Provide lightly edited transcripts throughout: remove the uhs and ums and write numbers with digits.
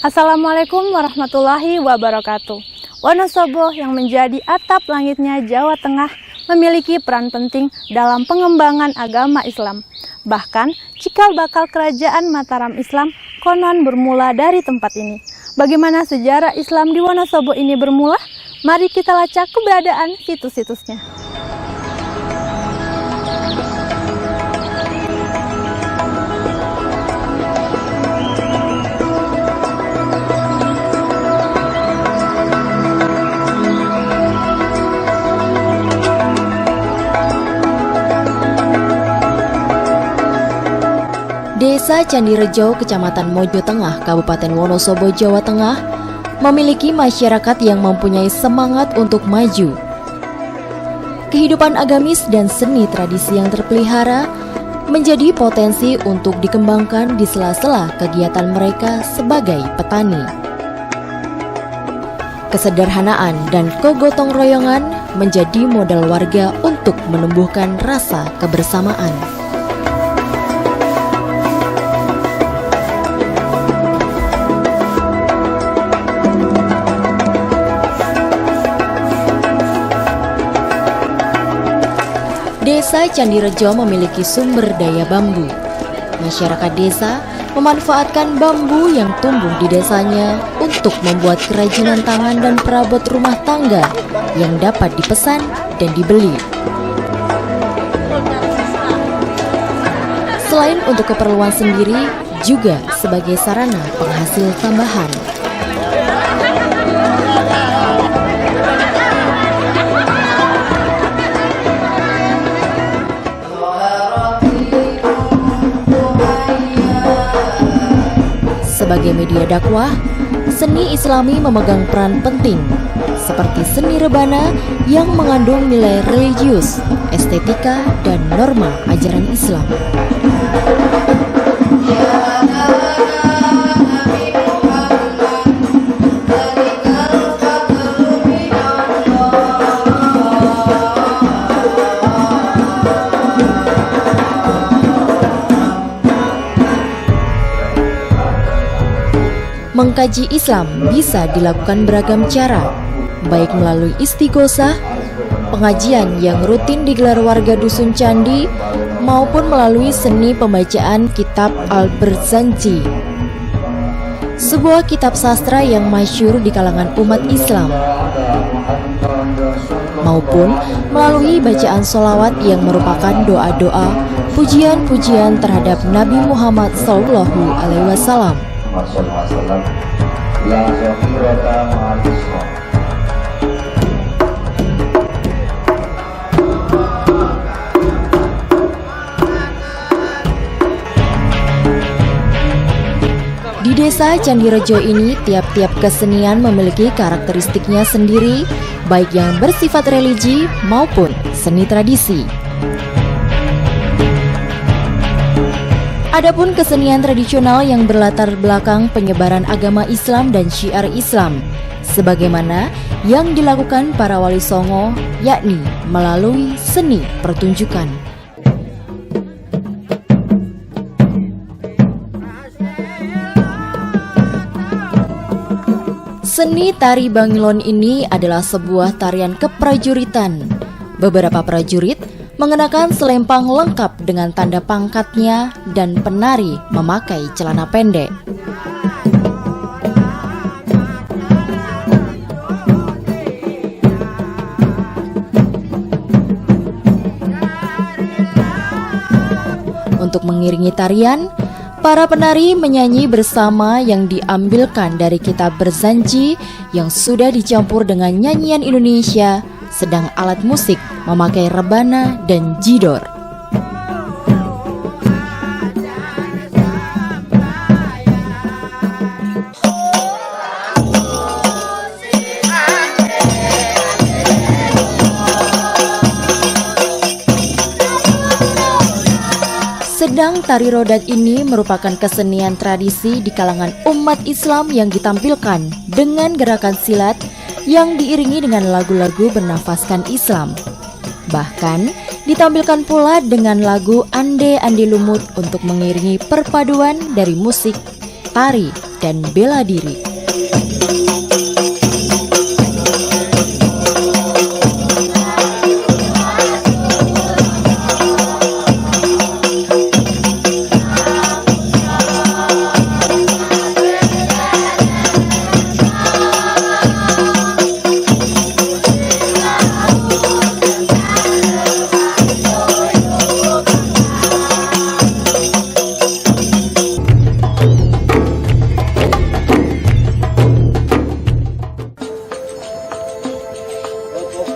Assalamualaikum warahmatullahi wabarakatuh. Wonosobo yang menjadi atap langitnya Jawa Tengah memiliki peran penting dalam pengembangan agama Islam. Bahkan, cikal bakal kerajaan Mataram Islam konon bermula dari tempat ini. Bagaimana sejarah Islam di Wonosobo ini bermula? Mari kita lacak keberadaan situs-situsnya. Desa Candirejo, Kecamatan Mojo Tengah, Kabupaten Wonosobo, Jawa Tengah, memiliki masyarakat yang mempunyai semangat untuk maju. Kehidupan agamis dan seni tradisi yang terpelihara menjadi potensi untuk dikembangkan di sela-sela kegiatan mereka sebagai petani. Kesederhanaan dan kegotong royongan menjadi modal warga untuk menumbuhkan rasa kebersamaan. Desa Candirejo memiliki sumber daya bambu. Masyarakat desa memanfaatkan bambu yang tumbuh di desanya untuk membuat kerajinan tangan dan perabot rumah tangga yang dapat dipesan dan dibeli. Selain untuk keperluan sendiri, juga sebagai sarana penghasil tambahan. Sebagai media dakwah, seni Islami memegang peran penting, seperti seni rebana yang mengandung nilai religius, estetika, dan norma ajaran Islam. Mengkaji Islam bisa dilakukan beragam cara, baik melalui istighosah, pengajian yang rutin digelar warga dusun candi, maupun melalui seni pembacaan kitab Al-Barzanji, sebuah kitab sastra yang masyhur di kalangan umat Islam, maupun melalui bacaan sholawat yang merupakan doa-doa, pujian-pujian terhadap Nabi Muhammad SAW. Di desa Candirejo ini, tiap-tiap kesenian memiliki karakteristiknya sendiri, baik yang bersifat religi maupun seni tradisi. Adapun kesenian tradisional yang berlatar belakang penyebaran agama Islam dan syiar Islam, sebagaimana yang dilakukan para wali songo, yakni melalui seni pertunjukan. Seni tari Bangilon ini adalah sebuah tarian keprajuritan. Beberapa prajurit mengenakan selempang lengkap dengan tanda pangkatnya dan penari memakai celana pendek. Untuk mengiringi tarian, para penari menyanyi bersama yang diambilkan dari kitab Barzanji yang sudah dicampur dengan nyanyian Indonesia, sedang alat musik memakai rebana dan jidor. Sedang tari rodat ini merupakan kesenian tradisi di kalangan umat Islam yang ditampilkan dengan gerakan silat yang diiringi dengan lagu-lagu bernafaskan Islam. Bahkan ditampilkan pula dengan lagu Ande Ande Lumut untuk mengiringi perpaduan dari musik, tari, dan bela diri.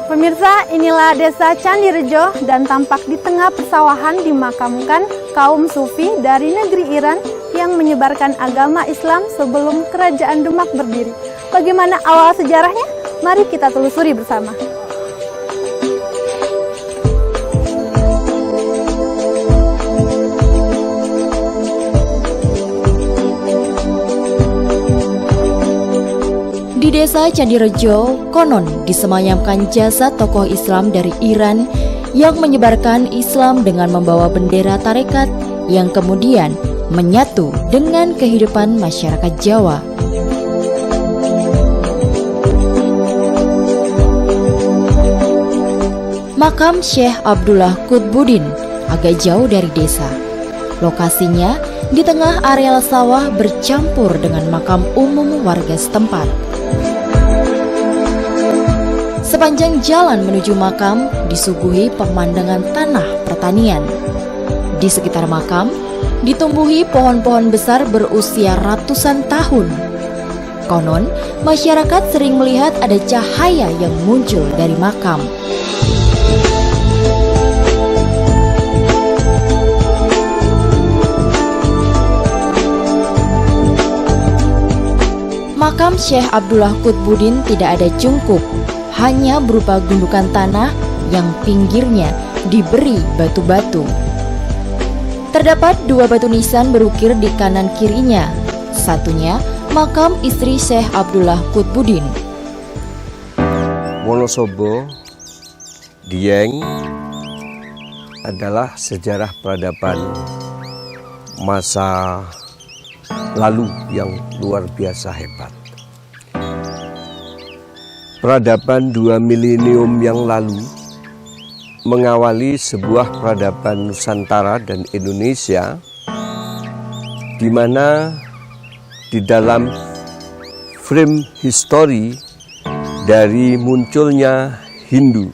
Pemirsa, inilah desa Candirejo dan tampak di tengah persawahan dimakamkan kaum sufi dari negeri Iran yang menyebarkan agama Islam sebelum kerajaan Demak berdiri. Bagaimana awal sejarahnya? Mari kita telusuri bersama. Di desa Candirejo, konon disemayamkan jasad tokoh Islam dari Iran yang menyebarkan Islam dengan membawa bendera tarekat yang kemudian menyatu dengan kehidupan masyarakat Jawa. Makam Syekh Abdullah Qutbuddin agak jauh dari desa. Lokasinya di tengah areal sawah bercampur dengan makam umum warga setempat. Sepanjang jalan menuju makam disuguhi pemandangan tanah pertanian. Di sekitar makam ditumbuhi pohon-pohon besar berusia ratusan tahun. Konon, masyarakat sering melihat ada cahaya yang muncul dari makam. Makam Syekh Abdullah Qutbuddin tidak ada cungkup, hanya berupa gundukan tanah yang pinggirnya diberi batu-batu. Terdapat 2 batu nisan berukir di kanan kirinya. Satunya makam istri Syekh Abdullah Qutbuddin. Wonosobo, Dieng adalah sejarah peradaban masa lalu yang luar biasa hebat. Peradaban 2 milenium yang lalu mengawali sebuah peradaban Nusantara dan Indonesia, di mana di dalam frame histori dari munculnya Hindu,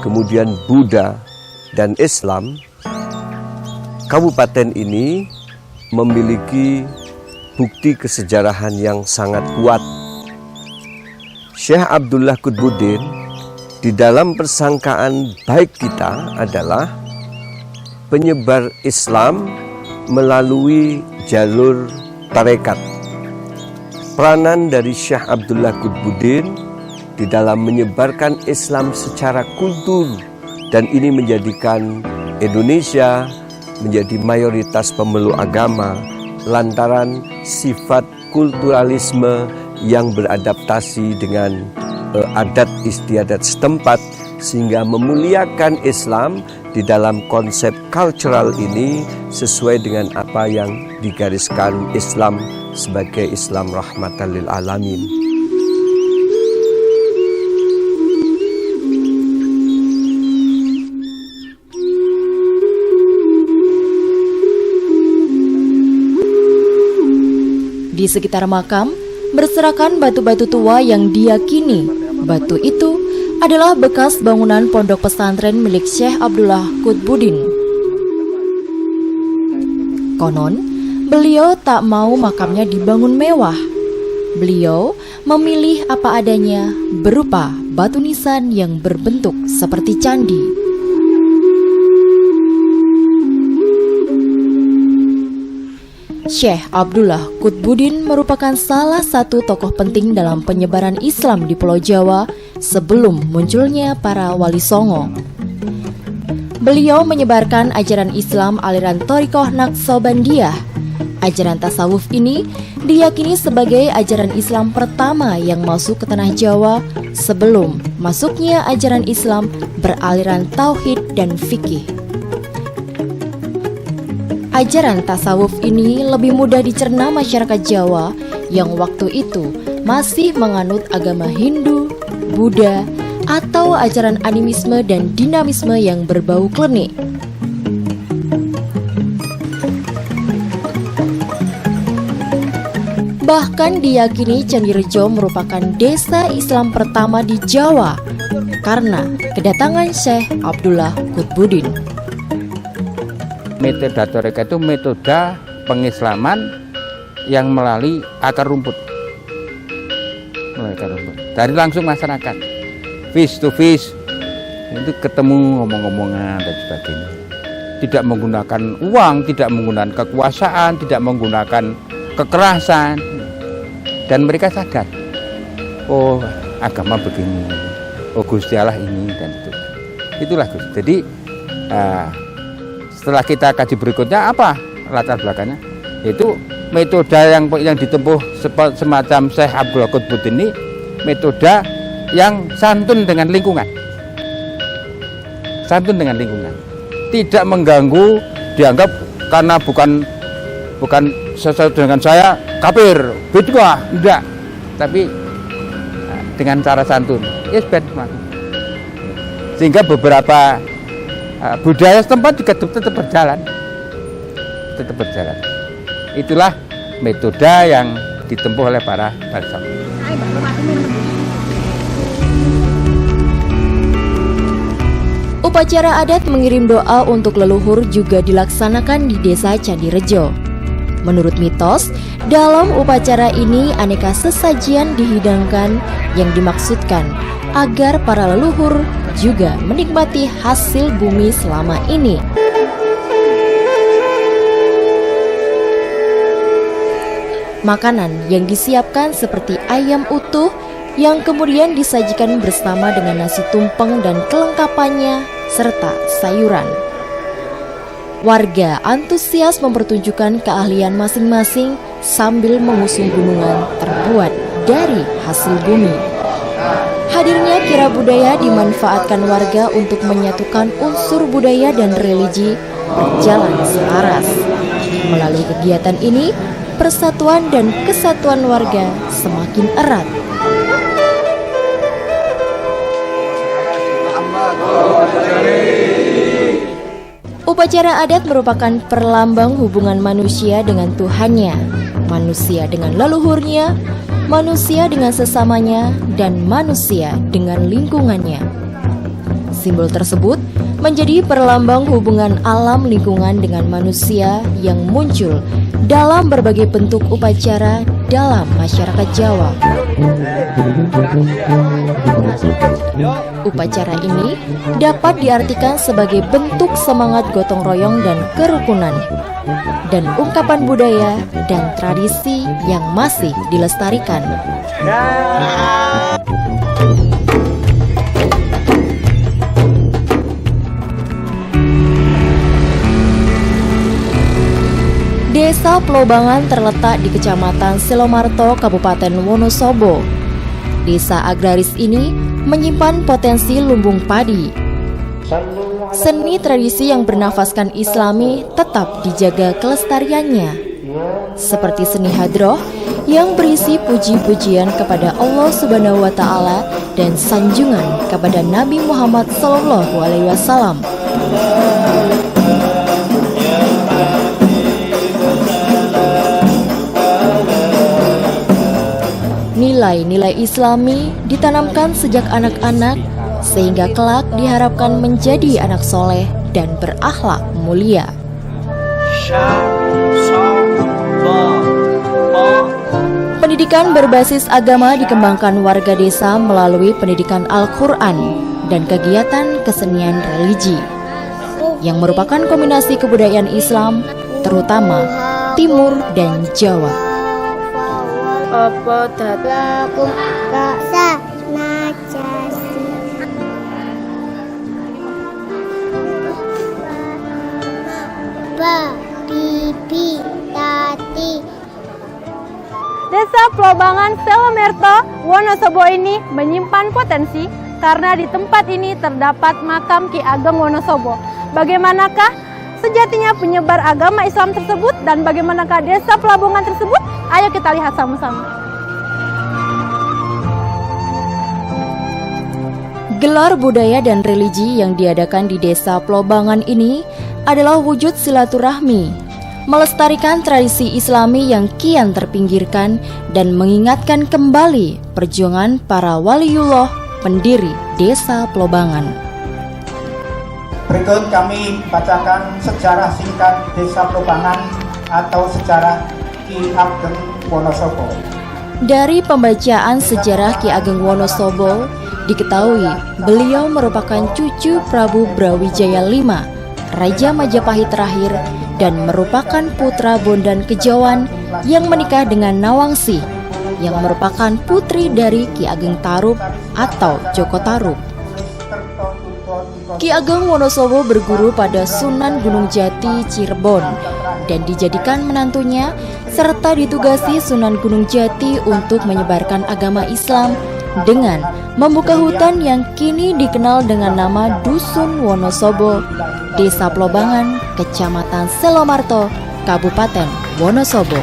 kemudian Buddha dan Islam, kabupaten ini memiliki bukti kesejarahan yang sangat kuat. Syekh Abdullah Qutbuddin di dalam persangkaan baik kita adalah penyebar Islam melalui jalur tarekat. Peranan dari Syekh Abdullah Qutbuddin di dalam menyebarkan Islam secara kultur, dan ini menjadikan Indonesia menjadi mayoritas pemeluk agama lantaran sifat kulturalisme yang beradaptasi dengan adat istiadat setempat, sehingga memuliakan Islam di dalam konsep cultural ini sesuai dengan apa yang digariskan Islam sebagai Islam rahmatan lil alamin. Di sekitar makam berserakan batu-batu tua yang diyakini batu itu adalah bekas bangunan pondok pesantren milik Syekh Abdullah Qutbuddin. Konon, beliau tak mau makamnya dibangun mewah. Beliau memilih apa adanya berupa batu nisan yang berbentuk seperti candi. Syekh Abdullah Qutbuddin merupakan salah satu tokoh penting dalam penyebaran Islam di Pulau Jawa sebelum munculnya para wali songo. beliau menyebarkan ajaran Islam aliran Thariqah Naqsabandiyah. Ajaran tasawuf ini diyakini sebagai ajaran Islam pertama yang masuk ke tanah Jawa sebelum masuknya ajaran Islam beraliran tauhid dan fikih. Ajaran tasawuf ini lebih mudah dicerna masyarakat Jawa yang waktu itu masih menganut agama Hindu, Buddha, atau ajaran animisme dan dinamisme yang berbau klenik. Bahkan diyakini Candi Rejo merupakan desa Islam pertama di Jawa karena kedatangan Syekh Abdullah Qutbuddin. Metode Thariqah itu metode pengislaman yang melalui akar rumput. Dari langsung masyarakat, face to face, itu ketemu ngomong-ngomongan dan sebagainya. Tidak menggunakan uang, tidak menggunakan kekuasaan, tidak menggunakan kekerasan. Dan mereka sadar, oh agama begini, oh Gusti Allah ini, dan itu. Itulah Gus. Jadi setelah kita kaji berikutnya apa latar belakangnya, yaitu metode yang ditempuh semacam Syekh Abdullah Qutbuddin ini metode yang santun dengan lingkungan, tidak mengganggu, dianggap karena bukan sesuatu dengan saya kafir, bid'ah, enggak, tapi dengan cara santun, sehingga beberapa budaya setempat juga tetap berjalan. Itulah metode yang ditempuh oleh para bangsa. Upacara adat mengirim doa untuk leluhur juga dilaksanakan di desa Candi Rejo. Menurut mitos, dalam upacara ini aneka sesajian dihidangkan yang dimaksudkan agar para leluhur juga menikmati hasil bumi selama ini. Makanan yang disiapkan seperti ayam utuh yang kemudian disajikan bersama dengan nasi tumpeng dan kelengkapannya serta sayuran. Warga antusias mempertunjukkan keahlian masing-masing sambil mengusung gunungan terbuat dari hasil bumi. Hadirnya kira budaya dimanfaatkan warga untuk menyatukan unsur budaya dan religi berjalan selaras. Melalui kegiatan ini, persatuan dan kesatuan warga semakin erat. Upacara adat merupakan perlambang hubungan manusia dengan Tuhannya, manusia dengan leluhurnya, manusia dengan sesamanya, dan manusia dengan lingkungannya. Simbol tersebut menjadi perlambang hubungan alam lingkungan dengan manusia yang muncul dalam berbagai bentuk upacara dalam masyarakat Jawa. Upacara ini dapat diartikan sebagai bentuk semangat gotong royong dan kerukunan, dan ungkapan budaya dan tradisi yang masih dilestarikan. Desa Plobangan terletak di Kecamatan Silomarto, Kabupaten Wonosobo. Desa agraris ini menyimpan potensi lumbung padi. Seni tradisi yang bernafaskan Islami tetap dijaga kelestariannya, seperti seni hadroh yang berisi puji-pujian kepada Allah Subhanahu wa Ta'ala dan sanjungan kepada Nabi Muhammad SAW. Nilai-nilai Islami ditanamkan sejak anak-anak sehingga kelak diharapkan menjadi anak soleh dan berakhlak mulia. Pendidikan berbasis agama dikembangkan warga desa melalui pendidikan Al-Quran dan kegiatan kesenian religi yang merupakan kombinasi kebudayaan Islam, terutama Timur dan Jawa. Apa dadakum rasa najasi Baba, Bibi, Tati. Desa Plobangan Selomerto, Wonosobo ini menyimpan potensi karena di tempat ini terdapat makam Ki Ageng Wonosobo. Bagaimanakah sejatinya penyebar agama Islam tersebut dan bagaimanakah desa Plobangan tersebut? Ayo kita lihat sama-sama. Gelar budaya dan religi yang diadakan di desa Plobangan ini adalah wujud silaturahmi, melestarikan tradisi Islami yang kian terpinggirkan dan mengingatkan kembali perjuangan para waliullah pendiri desa Plobangan. Berikut kami bacakan sejarah singkat desa Plobangan atau sejarah Ki Ageng Wonosobo. Dari pembacaan sejarah Ki Ageng Wonosobo, diketahui beliau merupakan cucu Prabu Brawijaya V, Raja Majapahit terakhir, dan merupakan putra Bondan Kejawan yang menikah dengan Nawangsi, yang merupakan putri dari Ki Ageng Tarub atau Joko Tarub. Ki Ageng Wonosobo berguru pada Sunan Gunung Jati Cirebon dan dijadikan menantunya, serta ditugasi Sunan Gunung Jati untuk menyebarkan agama Islam dengan membuka hutan yang kini dikenal dengan nama Dusun Wonosobo, Desa Plobangan, Kecamatan Selomarto, Kabupaten Wonosobo.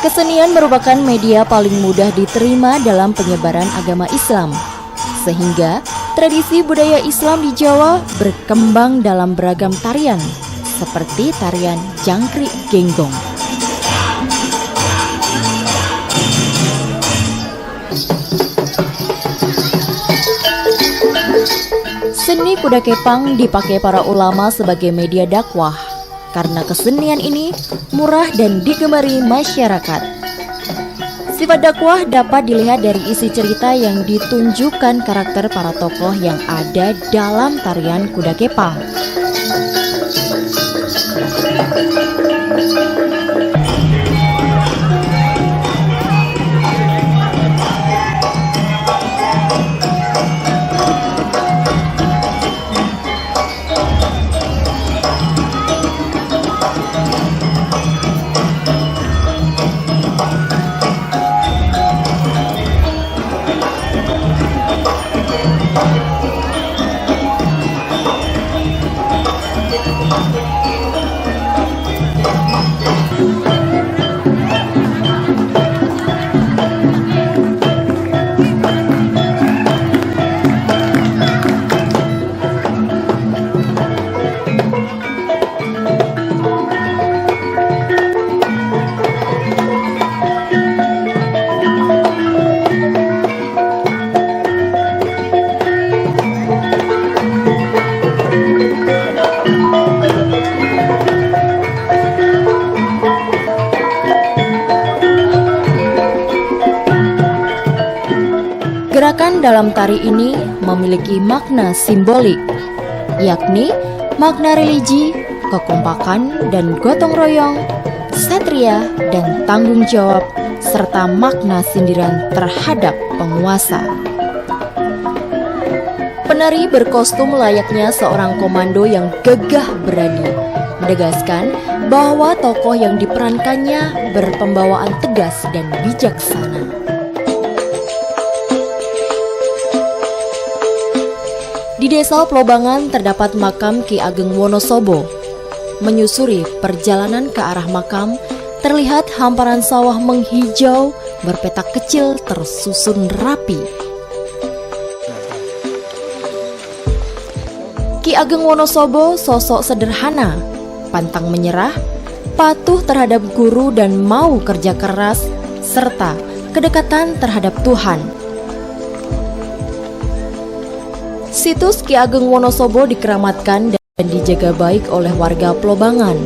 Kesenian merupakan media paling mudah diterima dalam penyebaran agama Islam, sehingga tradisi budaya Islam di Jawa berkembang dalam beragam tarian, seperti tarian Jangkrik Genggong. Seni kuda kepang dipakai para ulama sebagai media dakwah, karena kesenian ini murah dan digemari masyarakat. Sifat dakwah dapat dilihat dari isi cerita yang ditunjukkan karakter para tokoh yang ada dalam tarian kuda kepang. Gerakan dalam tari ini memiliki makna simbolik, yakni makna religi, kekompakan dan gotong royong, satria dan tanggung jawab, serta makna sindiran terhadap penguasa. Penari berkostum layaknya seorang komando yang gagah berani, menegaskan bahwa tokoh yang diperankannya berpembawaan tegas dan bijaksana. Di desa Plobangan terdapat makam Ki Ageng Wonosobo. Menyusuri perjalanan ke arah makam, terlihat hamparan sawah menghijau berpetak kecil tersusun rapi. Ki Ageng Wonosobo sosok sederhana, pantang menyerah, patuh terhadap guru dan mau kerja keras, serta kedekatan terhadap Tuhan. Situs Ki Ageng Wonosobo dikeramatkan dan dijaga baik oleh warga Plobangan.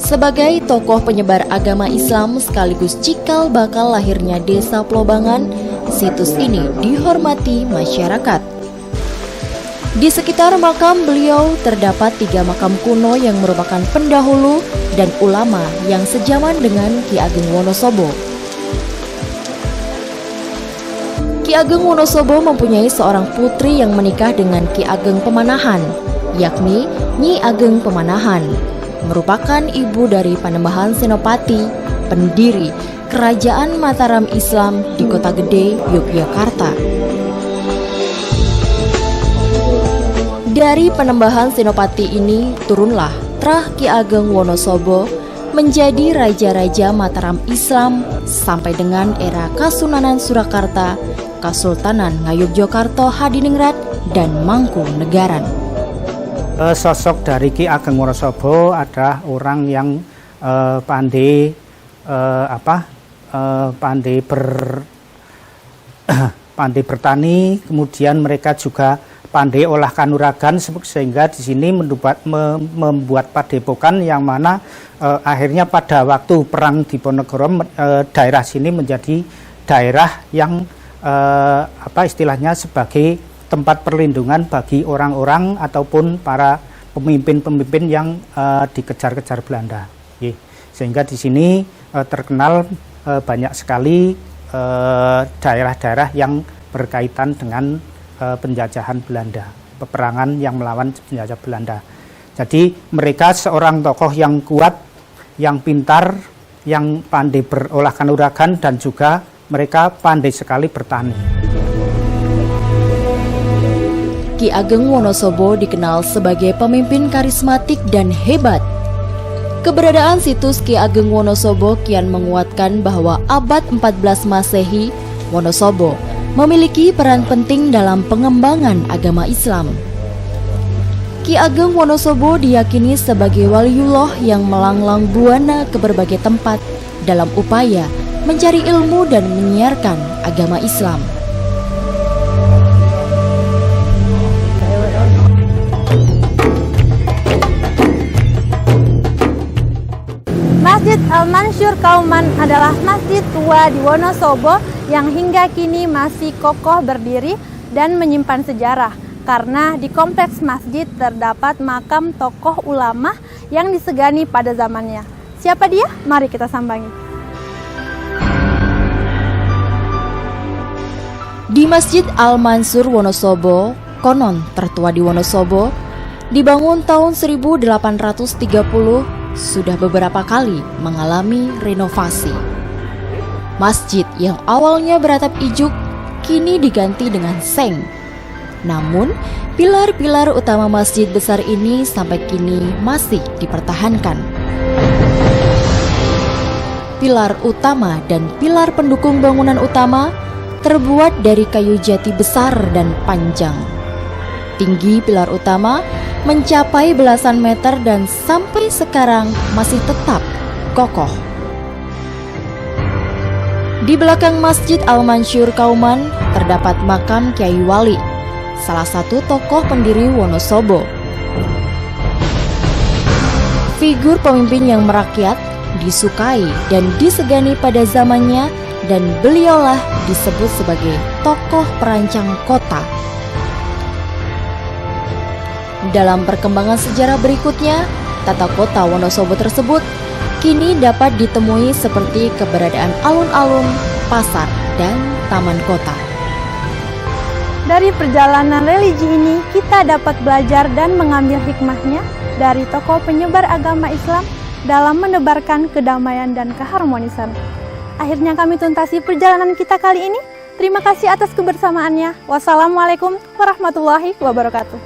Sebagai tokoh penyebar agama Islam sekaligus cikal bakal lahirnya desa Plobangan, situs ini dihormati masyarakat. Di sekitar makam beliau terdapat 3 makam kuno yang merupakan pendahulu dan ulama yang sejaman dengan Ki Ageng Wonosobo. Ki Ageng Wonosobo mempunyai seorang putri yang menikah dengan Ki Ageng Pemanahan, yakni Nyi Ageng Pemanahan, merupakan ibu dari Panembahan Senopati, pendiri Kerajaan Mataram Islam di Kota Gede, Yogyakarta. Dari Panembahan Senopati ini turunlah Trah Ki Ageng Wonosobo menjadi raja-raja Mataram Islam sampai dengan era Kasunanan Surakarta, Kasultanan Ngayogyakarta Hadiningrat, dan Mangkunegaran. Sosok dari Ki Ageng Wonosobo adalah orang yang pandai bertani, kemudian mereka juga pandai olah kanuragan, sehingga di sini membuat padepokan yang mana akhirnya pada waktu perang Diponegoro daerah sini menjadi daerah yang istilahnya sebagai tempat perlindungan bagi orang-orang ataupun para pemimpin-pemimpin yang dikejar-kejar Belanda. Sehingga di sini terkenal banyak sekali daerah-daerah yang berkaitan dengan penjajahan Belanda, peperangan yang melawan penjajah Belanda. Jadi mereka seorang tokoh yang kuat, yang pintar, yang pandai berolah kanuragan, dan juga mereka pandai sekali bertani. Ki Ageng Wonosobo dikenal sebagai pemimpin karismatik dan hebat. Keberadaan situs Ki Ageng Wonosobo kian menguatkan bahwa abad 14 Masehi, Wonosobo memiliki peran penting dalam pengembangan agama Islam. Ki Ageng Wonosobo diyakini sebagai waliullah yang melanglang buana ke berbagai tempat dalam upaya mencari ilmu dan menyiarkan agama Islam. Masjid Al-Mansur Kauman adalah masjid tua di Wonosobo yang hingga kini masih kokoh berdiri dan menyimpan sejarah, karena di kompleks masjid terdapat makam tokoh ulama yang disegani pada zamannya. Siapa dia? Mari kita sambangi. Di Masjid Al-Mansur Wonosobo, konon tertua di Wonosobo, dibangun tahun 1830, sudah beberapa kali mengalami renovasi. Masjid yang awalnya beratap ijuk kini diganti dengan seng. Namun, pilar-pilar utama masjid besar ini sampai kini masih dipertahankan. Pilar utama dan pilar pendukung bangunan utama terbuat dari kayu jati besar dan panjang. Tinggi pilar utama mencapai belasan meter dan sampai sekarang masih tetap kokoh. Di belakang Masjid Al-Mansur Kauman terdapat makam Kyai Wali, salah satu tokoh pendiri Wonosobo. Figur pemimpin yang merakyat, disukai dan disegani pada zamannya, dan beliaulah disebut sebagai tokoh perancang kota. Dalam perkembangan sejarah berikutnya, tata kota Wonosobo tersebut kini dapat ditemui seperti keberadaan alun-alun, pasar, dan taman kota. Dari perjalanan religi ini, kita dapat belajar dan mengambil hikmahnya dari tokoh penyebar agama Islam dalam menebarkan kedamaian dan keharmonisan. Akhirnya kami tuntasi perjalanan kita kali ini. Terima kasih atas kebersamaannya. Wassalamualaikum warahmatullahi wabarakatuh.